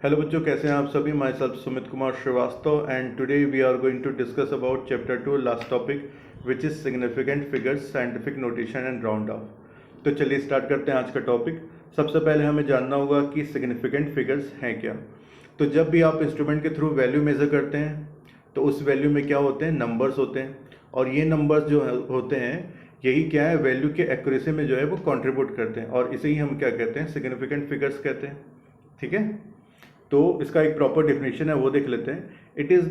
Hello बच्चों, कैसे हैं आप सभी। Myself Sumit Kumar Shrivastava and today we are going to discuss about chapter 2 last topic which is significant figures scientific notation and round off. तो चलिए start करते हैं आज का टॉपिक। सबसे पहले हमें जानना होगा कि सिग्निफिकेंट फिगर्स हैं क्या। तो जब भी आप इंस्ट्रूमेंट के थ्रू वैल्यू मेज़र करते हैं तो उस वैल्यू में क्या होते हैं, नंबर्स होते हैं, और ये नंबर्स जो होते हैं यही क्या है, वैल्यू के एक्यूरेसी में जो है वो कंट्रीब्यूट करते हैं, और इसे ही हम क्या कहते हैं, सिग्निफिकेंट फिगर्स कहते हैं। ठीक है, तो इसका एक प्रॉपर डेफिनेशन है वो देख लेते हैं। It is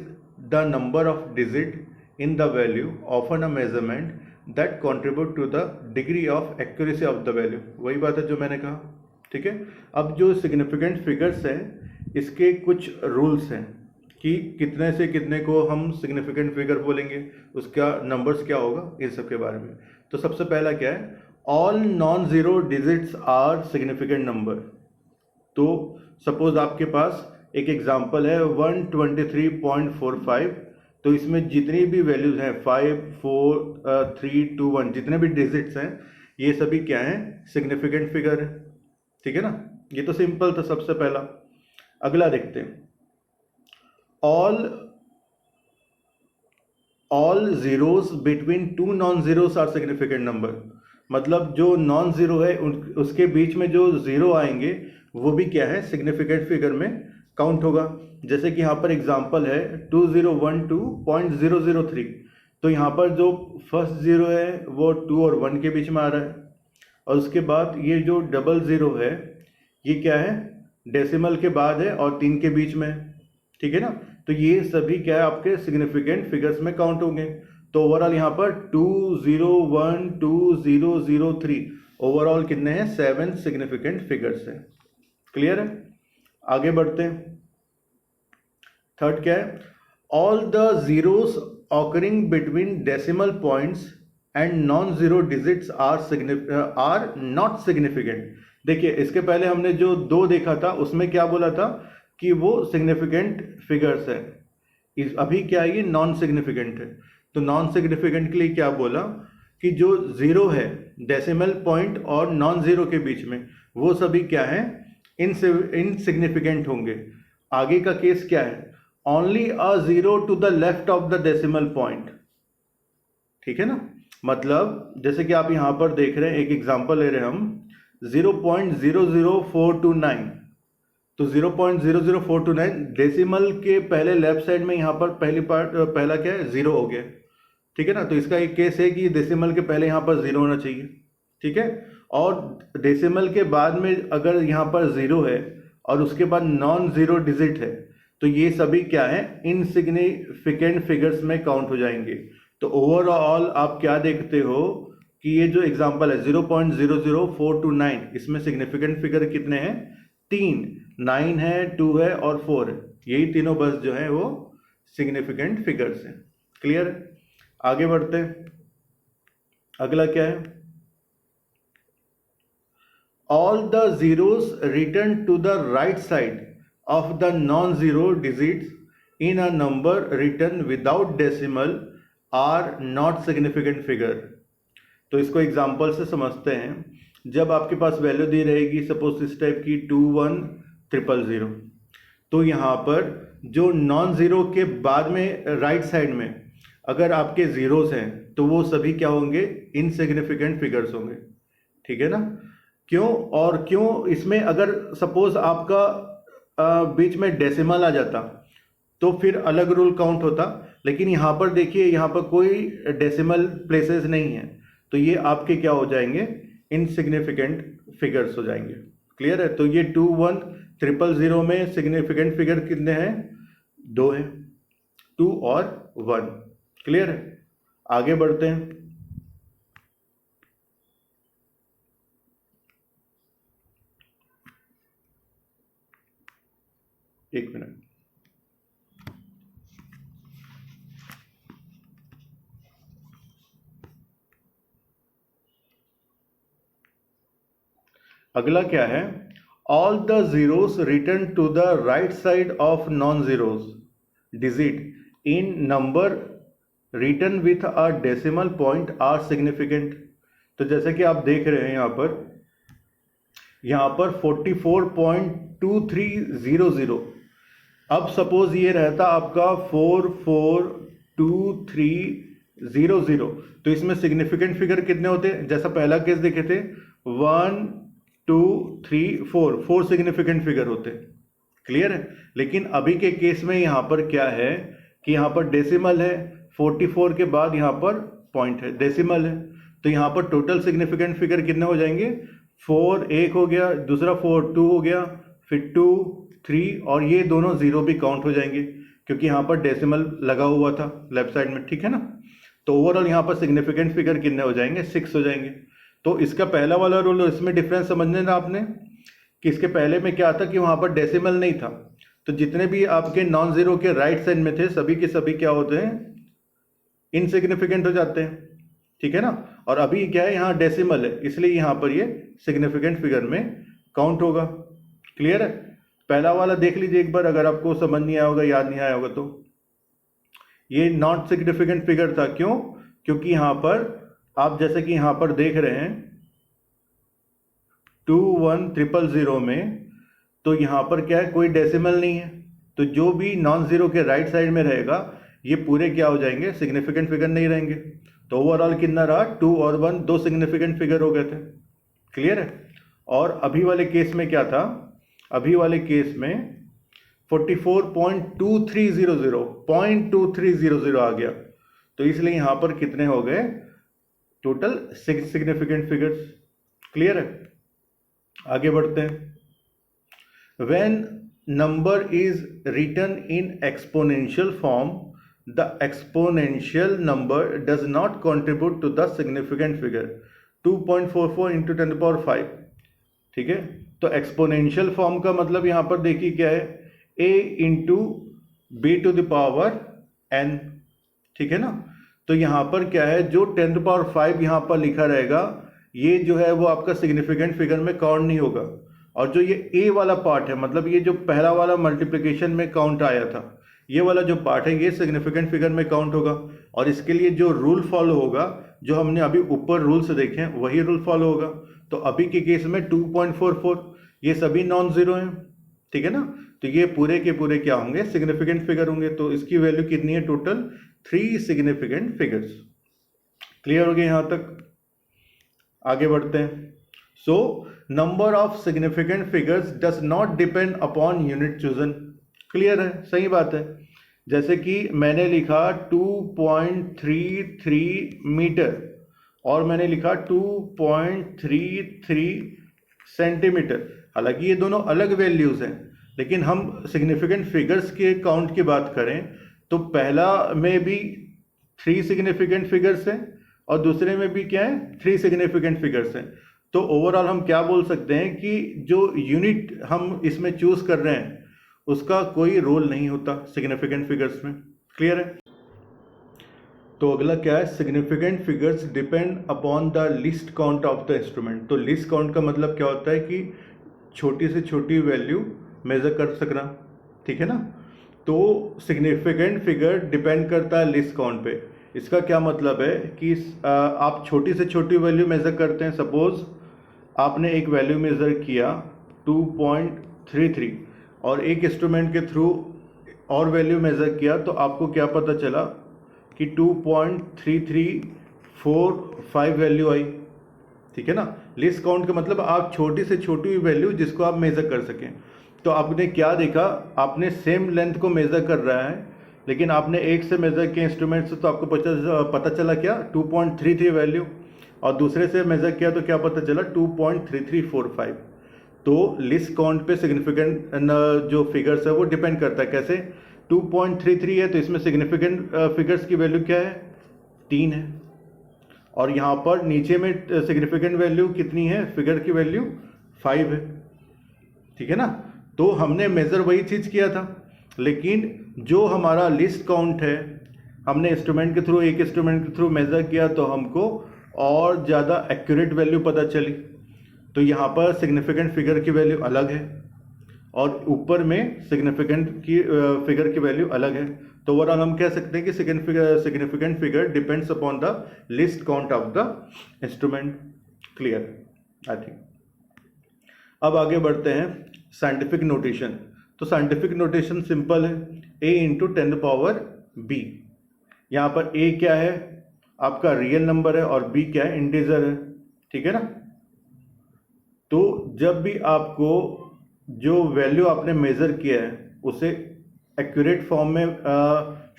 the number of digit in the value of an a measurement that contribute to the degree of accuracy of the value. वही बात है जो मैंने कहा। ठीक है, अब जो सिग्निफिकेंट फिगर्स हैं इसके कुछ रूल्स हैं कि कितने से कितने को हम सिग्निफिकेंट फिगर बोलेंगे, उसका नंबर्स क्या होगा, इन सब के बारे में। तो सबसे पहला क्या है, all non zero digits are significant number. तो सपोज आपके पास एक एग्जांपल है 123.45, तो इसमें जितनी भी वैल्यूज हैं 5, 4, 3, 2, 1, जितने भी डिजिट्स हैं ये सभी क्या हैं, सिग्निफिकेंट फिगर है। ठीक है ना, ये तो सिंपल था सबसे पहला। अगला देखते हैं, all zeros between two non zeros are significant number. मतलब जो नॉन जीरो है उसके बीच में जो जीरो आएंगे वो भी क्या है, सिग्निफिकेंट फिगर में काउंट होगा। जैसे कि यहाँ पर एग्जांपल है 2012.003, तो यहाँ पर जो फर्स्ट जीरो है वो 2 और 1 के बीच में आ रहा है, और उसके बाद ये जो डबल ज़ीरो है ये क्या है, डेसिमल के बाद है और 3 के बीच में। ठीक है ना, तो ये सभी क्या है, आपके सिग्निफिकेंट फिगर्स में काउंट होंगे। तो ओवरऑल यहाँ पर 2012.003 ओवरऑल कितने हैं, 7 सिग्निफिकेंट फिगर्स हैं। क्लियर है, आगे बढ़ते हैं। थर्ड क्या है, all the zeros occurring between decimal points and non zero digits are not significant. देखिए, इसके पहले हमने जो 2 देखा था उसमें क्या बोला था कि वो सिग्निफिकेंट फिगर्स है। अभी क्या है, ये नॉन सिग्निफिकेंट है। तो नॉन सिग्निफिकेंट के लिए क्या बोला कि जो जीरो है डेसिमल पॉइंट और नॉन जीरो के बीच में वो सभी क्या है, इनसिग्निफिकेंट होंगे। आगे का केस क्या है, only a zero to the left of the decimal point. ठीक है ना, मतलब जैसे कि आप यहां पर देख रहे हैं, एक एग्जांपल ले रहे हैं हम 0.00429, तो 0.00429 डेसिमल के पहले लेफ्ट साइड में यहाँ पर पहला क्या है, जीरो हो गया। ठीक है ना, तो इसका एक केस है कि डेसिमल के पहले यहाँ पर जीरो होना चाहिए। ठीक है, और डेसिमल के बाद में अगर यहाँ पर जीरो है और उसके बाद नॉन जीरो डिजिट है तो ये सभी क्या है, इनसिग्निफिकेंट फिगर्स में काउंट हो जाएंगे। तो ओवरऑल आप क्या देखते हो कि ये जो एग्जांपल है 0.00429, इसमें सिग्निफिकेंट फिगर कितने हैं, 3, 9 है, 2 है और 4 है। यही तीनों बस जो है वो सिग्निफिकेंट फिगर्स हैं। क्लियर, आगे बढ़ते हैं। अगला क्या है, all the zeros written to the right side of the non-zero digits in a number written without decimal are not significant figure। तो इसको एग्जांपल से समझते हैं। जब आपके पास वैल्यू दी रहेगी सपोज इस टाइप की 21,000, तो यहाँ पर जो नॉन ज़ीरो के बाद में राइट साइड में अगर आपके ज़ीरोस हैं तो वो सभी क्या होंगे, इनसिग्निफिकेंट फिगर्स होंगे। ठीक है ना, क्यों, और क्यों इसमें अगर सपोज आपका बीच में डेसिमल आ जाता तो फिर अलग रूल काउंट होता, लेकिन यहाँ पर देखिए यहाँ पर कोई डेसिमल प्लेसेस नहीं है, तो ये आपके क्या हो जाएंगे, इनसिग्निफिकेंट फिगर्स हो जाएंगे। क्लियर है, तो ये 21,000 में सिग्निफिकेंट फिगर कितने हैं, 2 हैं, 2 और 1। क्लियर है, आगे बढ़ते हैं। एक मिनट, अगला क्या है, all the zeros written to the right side of non zeros digit in number written with a decimal point are significant. तो जैसे कि आप देख रहे हैं यहाँ पर यहाँ पर 44.2300। अब सपोज ये रहता आपका 442300, तो इसमें सिग्निफिकेंट फिगर कितने होते हैं? जैसा पहला केस देखे थे 1 2 3 4, 4 सिग्निफिकेंट फिगर होते। क्लियर है? लेकिन अभी के केस में यहाँ पर क्या है कि यहाँ पर डेसिमल है, 44 के बाद यहाँ पर पॉइंट है, डेसिमल है, तो यहाँ पर टोटल सिग्निफिकेंट फिगर कितने हो जाएंगे? 4 एक हो गया, दूसरा 4 2 हो गया, फिर 2 3, और ये दोनों जीरो भी काउंट हो जाएंगे क्योंकि यहाँ पर डेसिमल लगा हुआ था लेफ्ट साइड में। ठीक है ना? तो ओवरऑल यहाँ पर सिग्निफिकेंट फिगर कितने हो जाएंगे? 6 हो जाएंगे। तो इसका पहला वाला रूल, इसमें डिफरेंस समझने ना आपने कि इसके पहले में क्या था कि वहाँ पर डेसिमल नहीं था, तो जितने भी आपके नॉन जीरो के राइट साइड में थे सभी के सभी क्या होते हैं? इनसिग्निफिकेंट हो जाते हैं। ठीक है ना? और अभी क्या है, यहाँ डेसिमल है, इसलिए यहाँ पर ये सिग्निफिकेंट फिगर में काउंट होगा। क्लियर है? पहला वाला देख लीजिए एक बार, अगर आपको समझ नहीं आया होगा, याद नहीं आया होगा तो। ये नॉट सिग्निफिकेंट फिगर था, क्यों? क्योंकि यहाँ पर आप जैसे कि यहाँ पर देख रहे हैं 21000 में, तो यहाँ पर क्या है, कोई डेसिमल नहीं है, तो जो भी नॉन जीरो के राइट साइड में रहेगा ये पूरे क्या हो जाएंगे? सिग्निफिकेंट फिगर नहीं रहेंगे। तो ओवरऑल कितना रहा? 2 और 1, 2 सिग्निफिकेंट फिगर हो गए थे। क्लियर है? और अभी वाले केस में क्या था? अभी वाले केस में 44.2300, 0.2300 आ गया, तो इसलिए यहाँ पर कितने हो गए? Total 6 significant figures. क्लियर है? आगे बढ़ते हैं। When number is written in exponential form, the exponential number does not contribute to the significant figure 2.44 into 10 to the power 5। ठीक है? तो एक्सपोनेंशियल फॉर्म का मतलब यहाँ पर देखिए क्या है, a into B to the power n। ठीक है ना? तो यहाँ पर क्या है, जो 10 to the power 5 यहाँ पर लिखा रहेगा, ये जो है वो आपका सिग्निफिकेंट फिगर में काउंट नहीं होगा। और जो ये a वाला पार्ट है, मतलब ये जो पहला वाला मल्टीप्लिकेशन में काउंट आया था, ये वाला जो पार्ट है ये सिग्निफिकेंट फिगर में काउंट होगा। और इसके लिए जो रूल फॉलो होगा, जो हमने अभी ऊपर रूल से देखे हैं, वही रूल फॉलो होगा। तो अभी के केस में 2.44 ये सभी नॉन जीरो हैं। ठीक है ना? तो ये पूरे के पूरे क्या होंगे? सिग्निफिकेंट फिगर होंगे। तो इसकी वैल्यू कितनी है? Total 3 significant figures. क्लियर हो गया यहाँ तक? आगे बढ़ते हैं। So number of significant figures does not depend upon unit chosen. Clear है? सही बात है। जैसे कि मैंने लिखा 2.33 मीटर और मैंने लिखा 2.33 सेंटीमीटर, हालांकि ये दोनों अलग वैल्यूज हैं, लेकिन हम सिग्निफिकेंट फिगर्स के काउंट की बात करें तो पहला में भी 3 सिग्निफिकेंट फिगर्स हैं और दूसरे में भी क्या है? 3 सिग्निफिकेंट फिगर्स हैं। तो ओवरऑल हम क्या बोल सकते हैं कि जो यूनिट हम इसमें चूज कर रहे हैं उसका कोई रोल नहीं होता सिग्निफिकेंट फिगर्स में। क्लियर है? तो अगला क्या है? Significant figures depend upon the least count of the instrument. तो लीस्ट काउंट का मतलब क्या होता है कि छोटी से छोटी वैल्यू मेजर कर सकना। ठीक है ना? तो सिग्निफिकेंट फिगर डिपेंड करता है लीस्ट काउंट पे। इसका क्या मतलब है कि आप छोटी से छोटी वैल्यू मेजर करते हैं। सपोज आपने एक वैल्यू मेजर किया 2.33 और एक इंस्ट्रूमेंट के थ्रू और वैल्यू मेजर किया, तो आपको क्या पता चला कि 2.3345 वैल्यू आई। ठीक है ना? लीस्ट काउंट का मतलब आप छोटी से छोटी वैल्यू जिसको आप मेजर कर सकें। तो आपने क्या देखा? आपने सेम लेंथ को मेजर कर रहा है, लेकिन आपने एक से मेजर किया इंस्ट्रूमेंट से, तो आपको पता चला क्या? 2.33 वैल्यू, और दूसरे से मेजर किया तो क्या पता चला? 2.3345। तो लिस्ट काउंट पे सिग्निफिकेंट जो फिगर्स है वो डिपेंड करता है। कैसे? 2.33 है तो इसमें सिग्निफिकेंट फिगर्स की वैल्यू क्या है? 3 है, और यहाँ पर नीचे में सिग्निफिकेंट वैल्यू कितनी है? फिगर की वैल्यू 5 है। ठीक है ना? तो हमने मेजर वही चीज़ किया था, लेकिन जो हमारा लिस्ट काउंट है, हमने इंस्ट्रूमेंट के थ्रू, एक इंस्ट्रूमेंट के थ्रू मेजर किया तो हमको और ज़्यादा एक्यूरेट वैल्यू पता चली। तो यहाँ पर सिग्निफिकेंट फिगर की वैल्यू अलग है और ऊपर में सिग्निफिकेंट की फिगर की वैल्यू अलग है। तो ओवरऑल हम कह सकते हैं कि significant figure depends upon the list count of the instrument. Clear? I think. अब आगे बढ़ते हैं साइंटिफिक नोटेशन। तो साइंटिफिक नोटेशन सिंपल है, a इंटू 10⁻b। यहाँ पर a क्या है, आपका रियल नंबर है, और b क्या है, इंटीजर है, ठीक है ना। तो जब भी आपको जो वैल्यू आपने मेजर किया है उसे एक्यूरेट फॉर्म में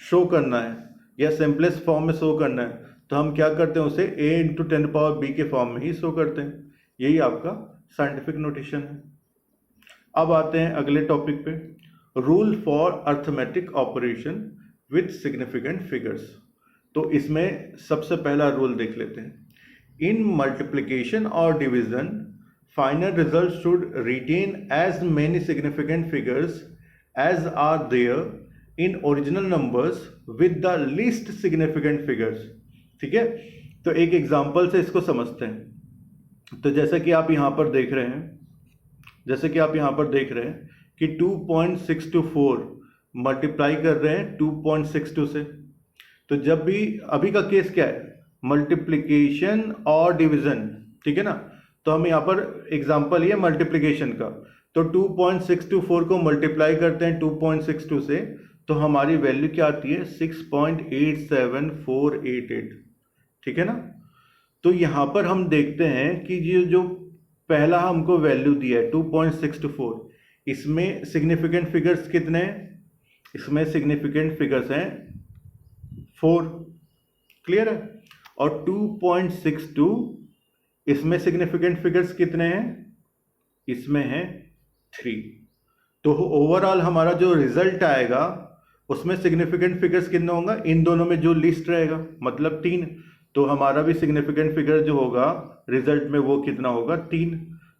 शो करना है या सिंपलेस्ट फॉर्म में शो करना है, तो हम क्या करते हैं, उसे a इंटू 10⁻b के फॉर्म में ही शो करते हैं। यही आपका साइंटिफिक नोटेशन है। अब आते हैं अगले टॉपिक पे, rule for arithmetic operation with significant figures. तो इसमें सबसे पहला रूल देख लेते हैं। इन मल्टीप्लिकेशन और division, final result should retain as many significant figures as are there in original numbers with the least significant figures। ठीक है, तो एक एग्जांपल से इसको समझते हैं। तो जैसे कि आप यहाँ पर देख रहे हैं कि 2.624 मल्टीप्लाई कर रहे हैं 2.62 से। तो जब भी, अभी का केस क्या है, मल्टीप्लिकेशन और डिवीजन, ठीक है ना। तो हम यहाँ पर एग्जांपल ये मल्टीप्लिकेशन का, तो 2.624 को मल्टीप्लाई करते हैं 2.62 से, तो हमारी वैल्यू क्या आती है, 6.87488, ठीक है ना। तो यहाँ पर हम देखते हैं कि ये जो पहला हमको वैल्यू दिया है 2.624, इसमें सिग्निफिकेंट फिगर्स कितने हैं, इसमें सिग्निफिकेंट फिगर्स हैं 4, क्लियर है। और 2.62, इसमें सिग्निफिकेंट फिगर्स कितने हैं, इसमें है 3। तो ओवरऑल हमारा जो रिजल्ट आएगा उसमें सिग्निफिकेंट फिगर्स कितना होगा, इन दोनों में जो लिस्ट रहेगा, मतलब 3। तो हमारा भी सिग्निफिकेंट फिगर जो होगा रिजल्ट में वो कितना होगा, 3।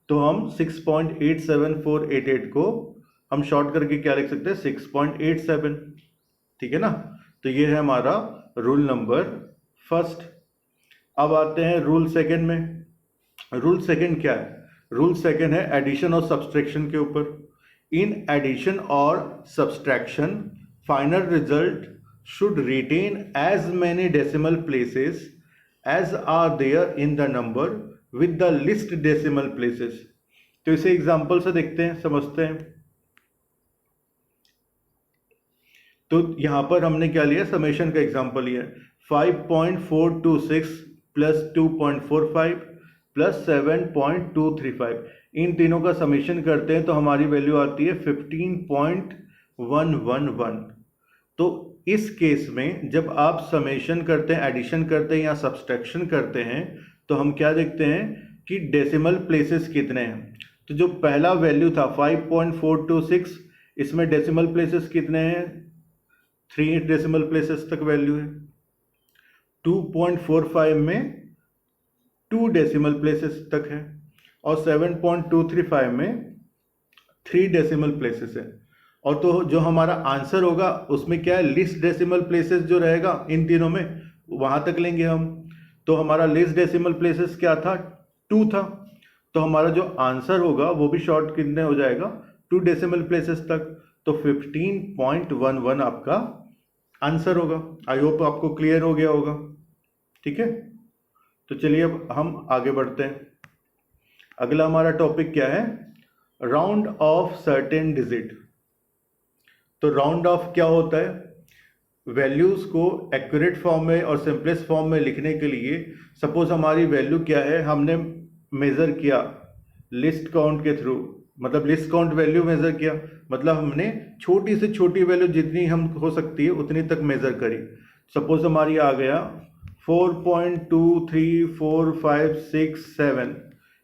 तो हम 6.87488 को हम शॉर्ट करके क्या लिख सकते हैं, 6.87, ठीक है ना। तो ये है हमारा रूल नंबर फर्स्ट। अब आते हैं रूल सेकंड में। रूल सेकंड क्या है, रूल सेकंड है एडिशन और सब्सट्रैक्शन के ऊपर। इन एडिशन और subtraction, final result should retain as many decimal places as are there in the number with the least decimal places. तो इसे एग्जांपल से देखते हैं, समझते हैं। तो यहां पर हमने क्या लिया, समेशन का एग्जांपल लिया, 5.426 प्लस 2.45 प्लस 7.235, इन तीनों का समेशन करते हैं तो हमारी वैल्यू आती है 15.111। तो इस केस में जब आप समेशन करते हैं, एडिशन करते हैं या सब्सट्रैक्शन करते हैं, तो हम क्या देखते हैं कि डेसिमल प्लेसेस कितने हैं। तो जो पहला वैल्यू था 5.426, इसमें डेसिमल प्लेसेस कितने हैं, 3 डेसिमल प्लेसेस तक वैल्यू है। 2.45 में 2 डेसिमल प्लेसेस तक है, और 7.235 में 3 डेसिमल प्लेसेस है। और तो जो हमारा आंसर होगा उसमें क्या है, लिस्ट डेसिमल प्लेसेस जो रहेगा इन तीनों में, वहां तक लेंगे हम। तो हमारा लिस्ट डेसिमल प्लेसेस क्या था, 2 था। तो हमारा जो आंसर होगा वो भी शॉर्ट कितने हो जाएगा, 2 डेसिमल प्लेसेस तक। तो 15.11 आपका आंसर होगा। आई होप आपको क्लियर हो गया होगा, ठीक है। तो चलिए अब हम आगे बढ़ते हैं। अगला हमारा टॉपिक क्या है, राउंड ऑफ सर्टेन डिजिट। तो राउंड ऑफ क्या होता है, वैल्यूज को एक्यूरेट फॉर्म में और सिंपलेस्ट फॉर्म में लिखने के लिए, सपोज हमारी वैल्यू क्या है, हमने मेजर किया लिस्ट काउंट के थ्रू, मतलब लिस्ट काउंट वैल्यू मेजर किया, मतलब हमने छोटी से छोटी वैल्यू जितनी हम हो सकती है उतनी तक मेजर करी। सपोज हमारी आ गया 4.23456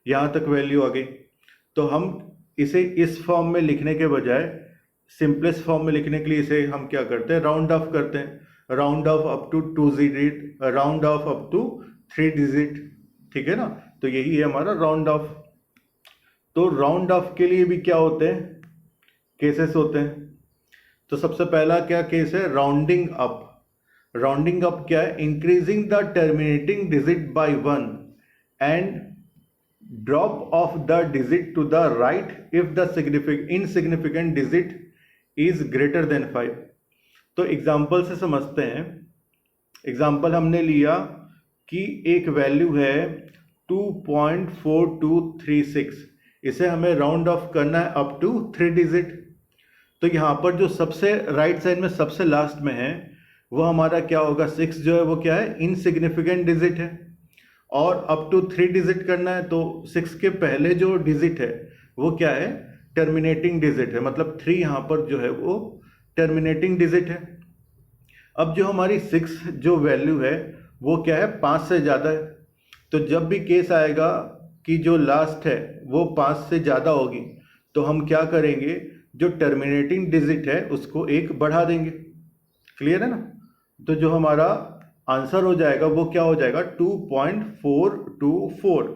यहाँ तक वैल्यू आ गई। तो हम इसे इस फॉर्म में लिखने के बजाय सिंपलेस्ट फॉर्म में लिखने के लिए इसे हम क्या करते हैं, राउंड ऑफ करते हैं। Round off up to 2 digit, round off up to 3 digit, ठीक है ना। तो यही है हमारा राउंड ऑफ। तो राउंड ऑफ के लिए भी क्या होते हैं, केसेस होते हैं। तो सबसे पहला क्या केस है, राउंडिंग अप। राउंडिंग अप क्या है, increasing the terminating digit by 1 and drop off the digit to the right if the insignificant digit is greater than 5। तो एग्जाम्पल से समझते हैं। एग्जाम्पल हमने लिया कि एक वैल्यू है 2.4236, इसे हमें राउंड ऑफ करना है अप टू 3 डिजिट। तो यहाँ पर जो सबसे राइट साइड में सबसे लास्ट में है वो हमारा क्या होगा, 6 जो है वो क्या है, इनसिग्निफिकेंट डिजिट है, और अप टू 3 डिजिट करना है तो 6 के पहले जो डिजिट है वो क्या है, टर्मिनेटिंग डिजिट है, मतलब 3 यहाँ पर जो है वो टर्मिनेटिंग डिजिट है। अब जो हमारी 6 जो वैल्यू है वो क्या है, 5 से ज़्यादा है। तो जब भी केस आएगा कि जो लास्ट है वो 5 से ज़्यादा होगी तो हम क्या करेंगे, जो टर्मिनेटिंग डिजिट है उसको एक बढ़ा देंगे। क्लियर है ना? तो जो हमारा आंसर हो जाएगा वो क्या हो जाएगा, 2.424।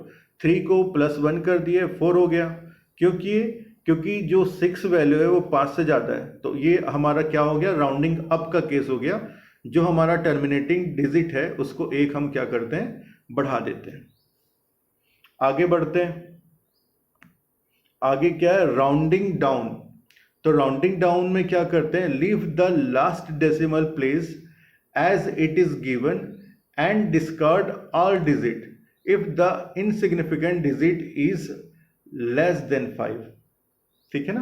3 को +1 कर दिए 4 हो गया, क्योंकि जो 6 वैल्यू है वो 5 से ज़्यादा है, तो ये हमारा क्या हो गया, राउंडिंग अप का केस हो गया। जो हमारा टर्मिनेटिंग डिजिट है उसको एक हम क्या करते हैं, बढ़ा देते हैं। आगे बढ़ते हैं। आगे क्या है, राउंडिंग डाउन। तो राउंडिंग डाउन में क्या करते हैं, leave the last decimal place as it is given and discard all digit if the insignificant digit is less than 5। ठीक है ना?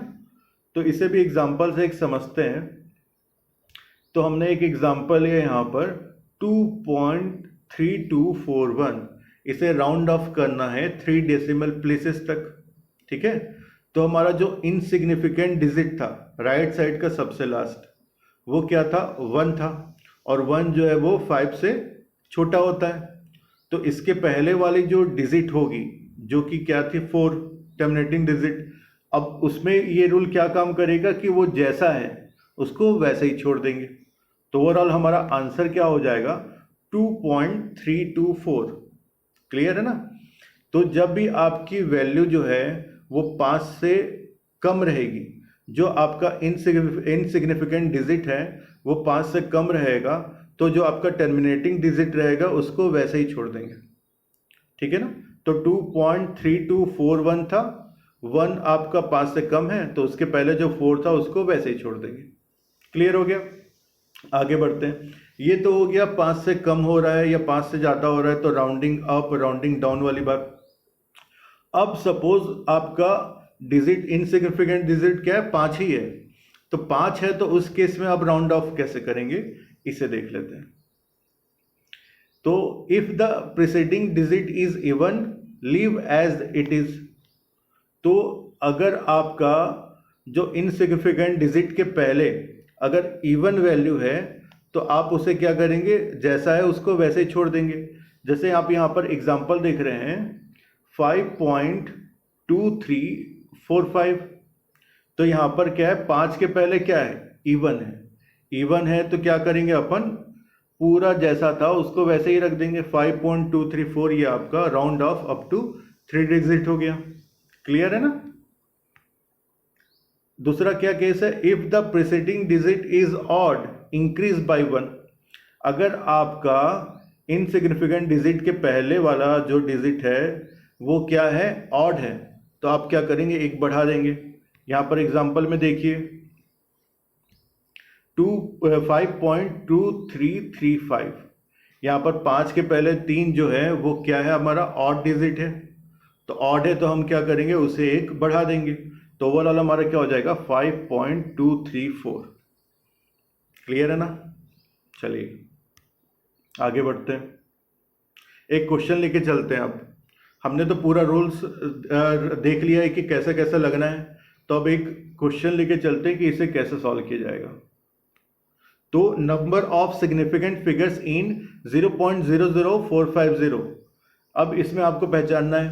तो इसे भी एग्जांपल से एक समझते हैं। तो हमने एक एग्जांपल है यहाँ पर 2.3241, इसे राउंड ऑफ करना है 3 डेसिमल प्लेसेस तक। ठीक है? तो हमारा जो इनसिग्निफिकेंट डिजिट था राइट साइड का सबसे लास्ट, वो क्या था, 1 था, और 1 जो है वो 5 से छोटा होता है। तो इसके पहले वाली जो डिजिट होगी जो कि क्या थी, 4, टर्मिनेटिंग डिजिट, अब उसमें ये रूल क्या काम करेगा कि वो जैसा है उसको वैसे ही छोड़ देंगे। तो ओवरऑल हमारा आंसर क्या हो जाएगा, 2.324। क्लियर है ना? तो जब भी आपकी वैल्यू जो है वो 5 से कम रहेगी, जो आपका इनसिग्निफिकेंट डिजिट है वो 5 से कम रहेगा, तो जो आपका टर्मिनेटिंग डिजिट रहेगा उसको वैसे ही छोड़ देंगे। ठीक है ना? तो 2.3241 था, 1 आपका 5 से कम है तो उसके पहले जो 4 था उसको वैसे ही छोड़ देंगे। क्लियर हो गया? आगे बढ़ते हैं। ये तो हो गया 5 से कम हो रहा है या 5 से ज़्यादा हो रहा है, तो राउंडिंग अप राउंडिंग डाउन वाली बात। अब सपोज आपका डिजिट, इनसिग्निफिकेंट डिजिट क्या है, 5 ही है, तो 5 है तो उस केस में आप राउंड ऑफ कैसे करेंगे, इसे देख लेते हैं। तो if the preceding digit is even leave as it is. तो अगर आपका जो इनसिग्निफिकेंट डिजिट के पहले अगर इवन वैल्यू है तो आप उसे क्या करेंगे, जैसा है उसको वैसे ही छोड़ देंगे। जैसे आप यहाँ पर एग्जांपल देख रहे हैं 5.2345, तो यहाँ पर क्या है, 5 के पहले क्या है, इवन है। इवन है तो क्या करेंगे अपन, पूरा जैसा था उसको वैसे ही रख देंगे। 5.234 ये आपका round off up to 3 digit हो गया। क्लियर है ना? दूसरा क्या केस है, if the preceding digit is odd increase by 1। अगर आपका इनसिग्निफिकेंट डिजिट के पहले वाला जो डिजिट है वो क्या है, ऑड है, तो आप क्या करेंगे, एक बढ़ा देंगे। यहाँ पर एग्जांपल में देखिए 5.2335, यहाँ पर 5 के पहले 3 जो है वो क्या है, हमारा ऑड डिजिट है, तो ऑड है तो हम क्या करेंगे, उसे एक बढ़ा देंगे। तो ओवरऑल हमारा क्या हो जाएगा, 5.234। क्लियर है ना? चलिए आगे बढ़ते हैं। एक क्वेश्चन लेके चलते हैं। अब हमने तो पूरा रूल्स देख लिया है कि कैसे कैसे लगना है, तो अब एक क्वेश्चन लेके चलते हैं कि इसे कैसे सॉल्व किया जाएगा। तो number of significant figures in 0.00450। अब इसमें आपको पहचानना है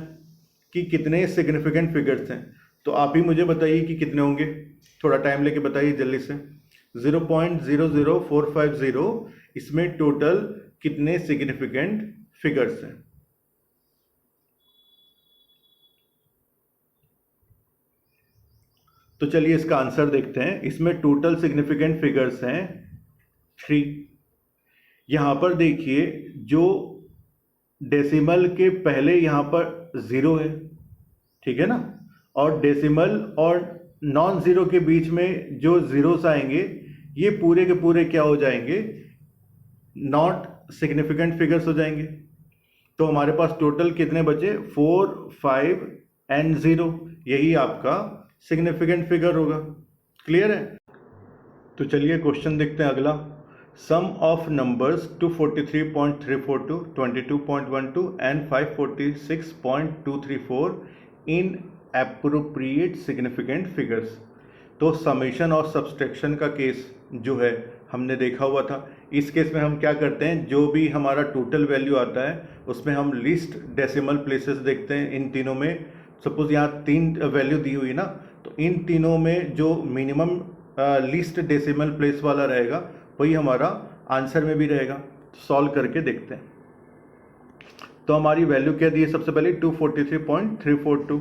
कि कितने सिग्निफिकेंट फिगर्स हैं, तो आप ही मुझे बताइए कि कितने होंगे, थोड़ा टाइम लेके बताइए जल्दी से। 0.00450, इसमें टोटल कितने सिग्निफिकेंट फिगर्स हैं? तो चलिए इसका आंसर देखते हैं। इसमें टोटल सिग्निफिकेंट फिगर्स हैं 3। यहां पर देखिए जो डेसिमल के पहले यहां पर 0 है, ठीक है ना, और डेसिमल और नॉन ज़ीरो के बीच में जो ज़ीरोस आएंगे ये पूरे के पूरे क्या हो जाएंगे, नॉट सिग्निफिकेंट फिगर्स हो जाएंगे। तो हमारे पास टोटल कितने बचे, 4, 5, एंड 0, यही आपका सिग्निफिकेंट फिगर होगा। क्लियर है? तो चलिए क्वेश्चन देखते हैं अगला। Sum of numbers 243.342, 22.12 and 546.234 in appropriate significant figures. तो समेशन और सब्सट्रैक्शन का केस जो है हमने देखा हुआ था। इस केस में हम क्या करते हैं, जो भी हमारा टोटल वैल्यू आता है उसमें हम लीस्ट डेसिमल प्लेसेस देखते हैं। इन तीनों में सपोज यहाँ 3 वैल्यू दी हुई ना, तो इन तीनों में जो मिनिमम लीस्ट डेसिमल प्लेस वाला रहेगा वही हमारा आंसर में भी रहेगा। सॉल्व करके देखते हैं। तो हमारी वैल्यू क्या दी है, सबसे पहले 243.342,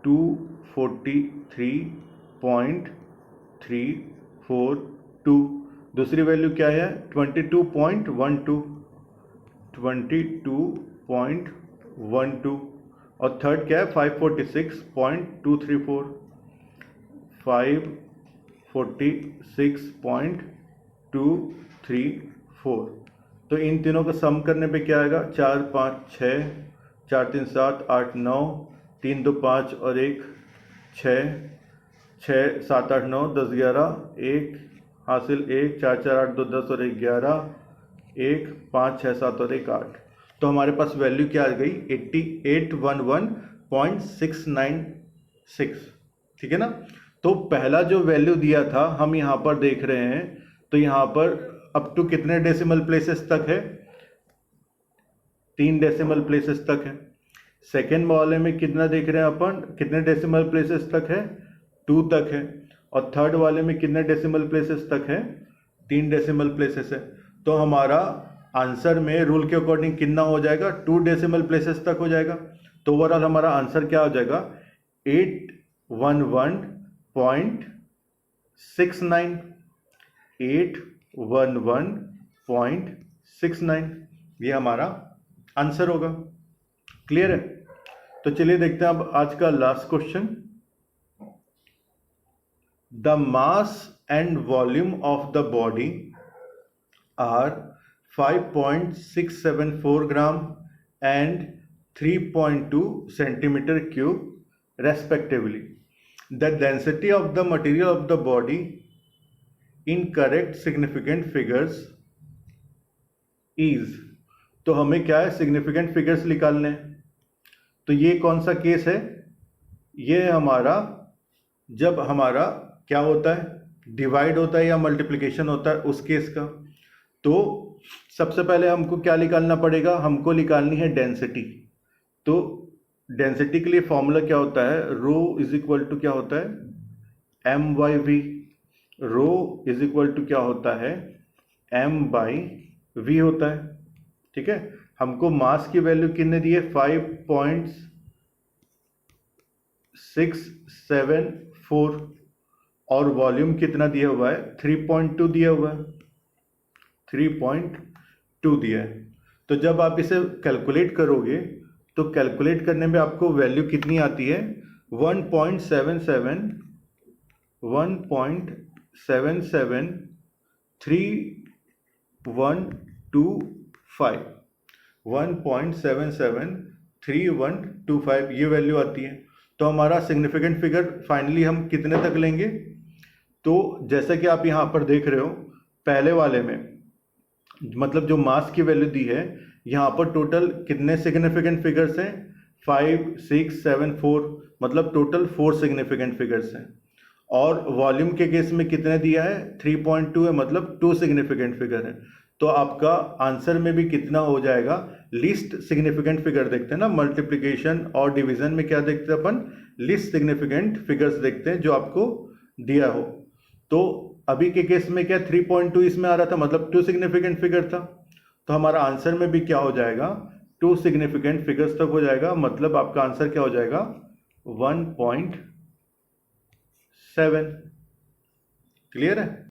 243.342। दूसरी वैल्यू क्या है, 22.12, 22.12। और थर्ड क्या है, 546.234, 546.234। तो इन तीनों का सम करने पे क्या आएगा, 4 5 6, 4 3 7 8 9, 3 2 5 और 1 6, 6 7 8 9 10 11, 1 हासिल 1, 4 4 8 2 10 और 1 11, 1 5 6 7 और 1 8। तो हमारे पास वैल्यू क्या आ गई, 8811.696। ठीक है ना? तो पहला जो वैल्यू दिया था हम यहाँ पर देख रहे हैं, तो यहाँ पर अप टू कितने डेसिमल प्लेसेस तक है, 3 डेसिमल प्लेसेस तक है। सेकेंड वाले में कितना देख रहे हैं अपन, कितने डेसिमल प्लेसेस तक है, 2 तक है। और थर्ड वाले में कितने डेसिमल प्लेसेस तक है, 3 डेसिमल प्लेसेस है। तो हमारा आंसर में रूल के अकॉर्डिंग कितना हो जाएगा, 2 डेसिमल प्लेसेस तक हो जाएगा। तो ओवरऑल हमारा आंसर क्या हो जाएगा, 811.69, 811.69 ये हमारा आंसर होगा। क्लियर है? तो चलिए देखते हैं अब आज का last question. The mass and volume of the body are 5.674 gram and 3.2 centimeter cube respectively. The density of the material of the body in correct significant figures is, तो हमें क्या है, significant figures निकालने हैं। तो ये कौन सा केस है, ये हमारा जब हमारा क्या होता है, डिवाइड होता है या मल्टीप्लिकेशन होता है उस केस का। तो सबसे पहले हमको क्या निकालना पड़ेगा, हमको निकालनी है डेंसिटी। तो डेंसिटी के लिए फॉर्मूला क्या होता है, रो इज इक्वल टू क्या होता है, M by V. Rho is equal to क्या होता है, एम बाई वी होता है। ठीक है, हमको मास की वैल्यू कितने दी है, 5.674 और वॉल्यूम कितना दिया हुआ है, 3.2 दिया हुआ है, 3.2 दिया है। तो जब आप इसे कैलकुलेट करोगे तो कैलकुलेट करने में आपको वैल्यू कितनी आती है, 1.773125, 1.773125 ये वैल्यू आती है। तो हमारा सिग्निफिकेंट फिगर फाइनली हम कितने तक लेंगे, तो जैसा कि आप यहाँ पर देख रहे हो पहले वाले में, मतलब जो मास की वैल्यू दी है, यहाँ पर टोटल कितने सिग्निफिकेंट फिगर्स हैं, 5 6 7 4, मतलब टोटल 4 सिग्निफिकेंट फिगर्स हैं। और वॉल्यूम के केस में कितने दिया है, 3.2 है, मतलब 2 सिग्निफिकेंट फिगर है। तो आपका आंसर में भी कितना हो जाएगा, लीस्ट सिग्निफिकेंट फिगर देखते हैं ना, मल्टीप्लिकेशन और डिवीजन में क्या देखते हैं अपन, लीस्ट सिग्निफिकेंट फिगर्स देखते हैं जो आपको दिया हो। तो अभी के केस में क्या 3.2 इसमें आ रहा था, मतलब 2 सिग्निफिकेंट फिगर था। तो हमारा आंसर में भी क्या हो जाएगा, 2 सिग्निफिकेंट फिगर्स तक हो जाएगा, मतलब आपका आंसर क्या हो जाएगा, 1.7। क्लियर है?